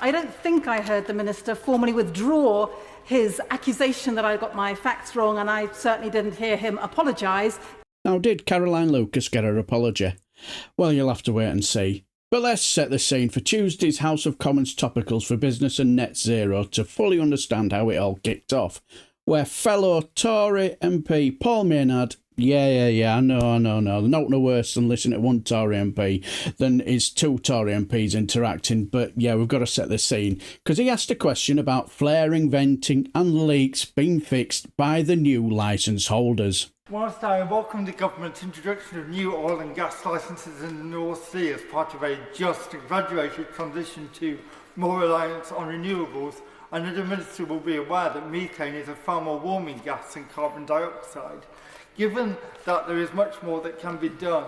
I don't think I heard the Minister formally withdraw his accusation that I got my facts wrong, and I certainly didn't hear him apologise. Now, did Caroline Lucas get her apology? Well, you'll have to wait and see. But let's set the scene for Tuesday's House of Commons topicals for business and net zero to fully understand how it all kicked off, where fellow Tory MP Paul Maynard, I know, no worse than listening to one Tory MP than is two Tory MPs interacting, but yeah, we've got to set the scene, because he asked a question about flaring, venting and leaks being fixed by the new licence holders. Whilst I welcome the government's introduction of new oil and gas licences in the North Sea as part of a just and graduated transition to more reliance on renewables, I know the Minister will be aware that methane is a far more warming gas than carbon dioxide. Given that there is much more that can be done,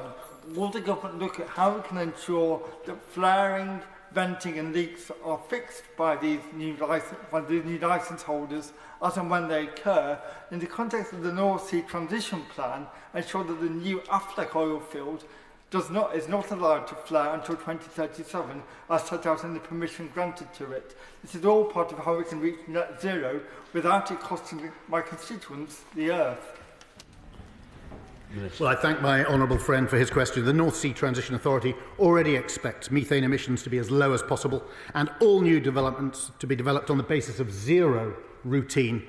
will the government look at how we can ensure that flaring, venting and leaks are fixed by these new licence holders as and when they occur, in the context of the North Sea transition plan, ensure that the new Affleck oil field is not allowed to flare until 2037 as set out in the permission granted to it. This is all part of how we can reach net zero without it costing my constituents the earth. Well, I thank my honourable friend for his question. The North Sea Transition Authority already expects methane emissions to be as low as possible and all new developments to be developed on the basis of zero routine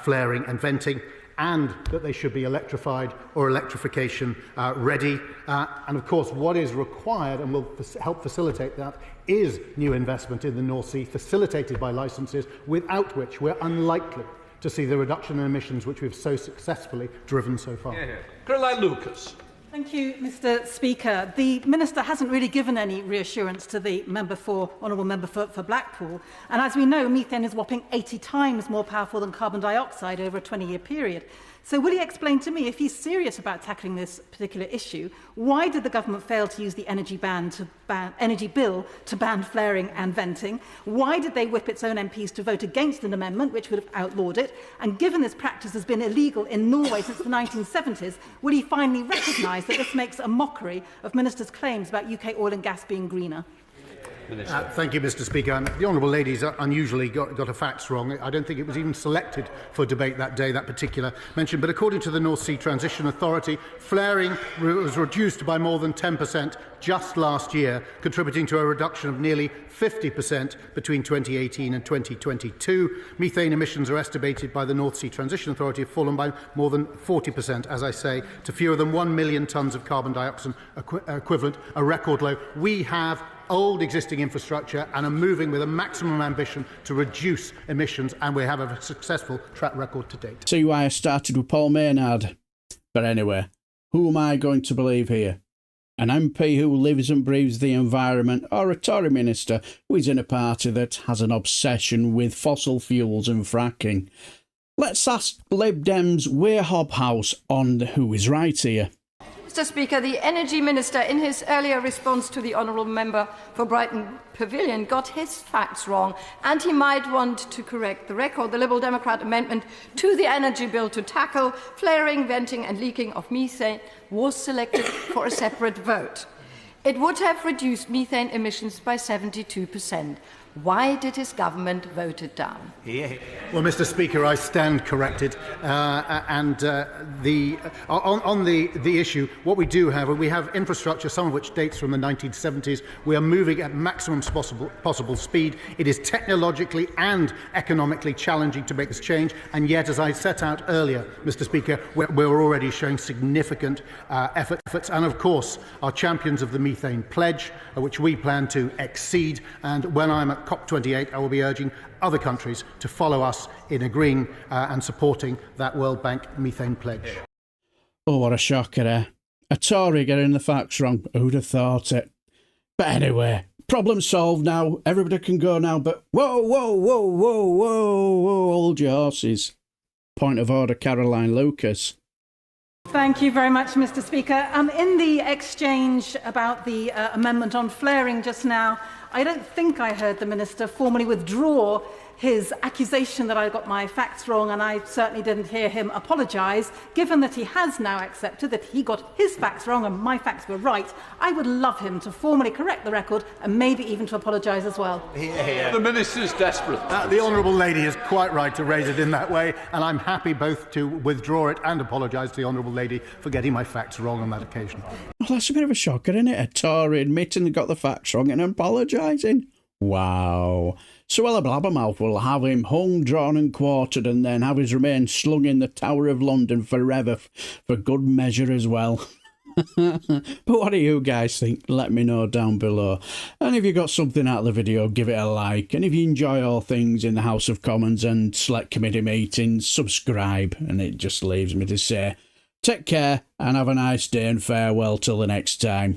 flaring and venting, and that they should be electrified or electrification ready. And of course, what is required and will help facilitate that is new investment in the North Sea, facilitated by licences, without which we're unlikely to see the reduction in emissions which we've so successfully driven so far. Caroline Lucas. Thank you, Mr. Speaker. The Minister hasn't really given any reassurance to the honourable member for Blackpool. And as we know, methane is whopping 80 times more powerful than carbon dioxide over a 20-year period. So will he explain to me, if he's serious about tackling this particular issue, why did the government fail to use the energy bill to ban flaring and venting? Why did they whip its own MPs to vote against an amendment which would have outlawed it? And given this practice has been illegal in Norway since the 1970s, will he finally recognise that this makes a mockery of ministers' claims about UK oil and gas being greener? Thank you, Mr. Speaker. The honourable lady's unusually got her facts wrong. I don't think it was even selected for debate that day, that particular mention. But according to the North Sea Transition Authority, flaring was reduced by more than 10% just last year, contributing to a reduction of nearly 50% between 2018 and 2022. Methane emissions are estimated by the North Sea Transition Authority have fallen by more than 40%, as I say, to fewer than 1 million tonnes of carbon dioxide equivalent, a record low. We have old existing infrastructure and are moving with a maximum ambition to reduce emissions, and we have a successful track record to date. See why I started with Paul Maynard. But anyway, who am I going to believe here? An MP who lives and breathes the environment, or a Tory minister who is in a party that has an obsession with fossil fuels and fracking? Let's ask Lib Dems Were Hobhouse on who is right here. Mr. Speaker, the Energy Minister, in his earlier response to the honourable member for Brighton Pavilion, got his facts wrong, and he might want to correct the record. The Liberal Democrat amendment to the Energy Bill to tackle flaring, venting and leaking of methane was selected for a separate vote. It would have reduced methane emissions by 72%. Why did his government vote it down? Well, Mr. Speaker, I stand corrected. On the issue, what we do have, we have infrastructure, some of which dates from the 1970s. We are moving at maximum possible speed. It is technologically and economically challenging to make this change, and yet, as I set out earlier, Mr. Speaker, we're already showing significant efforts, and of course, are champions of the methane pledge, which we plan to exceed. And when I'm at COP28, I will be urging other countries to follow us in agreeing and supporting that World Bank methane pledge. Oh, what a shocker, eh? A Tory getting the facts wrong. Who'd have thought it? But anyway, problem solved now. Everybody can go now, but whoa, hold your horses. Point of order, Caroline Lucas. Thank you very much, Mr. Speaker. In the exchange about the amendment on flaring just now, I don't think I heard the Minister formally withdraw his accusation that I got my facts wrong, and I certainly didn't hear him apologise. Given that he has now accepted that he got his facts wrong and my facts were right, I would love him to formally correct the record and maybe even to apologise as well. The Minister's desperate. The honourable lady is quite right to raise it in that way, and I'm happy both to withdraw it and apologise to the honourable lady for getting my facts wrong on that occasion. Well, that's a bit of a shocker, isn't it? A Tory admitting they got the facts wrong and apologising. Wow. So Ella Blabbermouth will have him hung, drawn and quartered, and then have his remains slung in the Tower of London forever for good measure as well. But what do you guys think? Let me know down below. And if you got something out of the video, give it a like. And if you enjoy all things in the House of Commons and select committee meetings, subscribe. And it just leaves me to say, take care and have a nice day and farewell till the next time.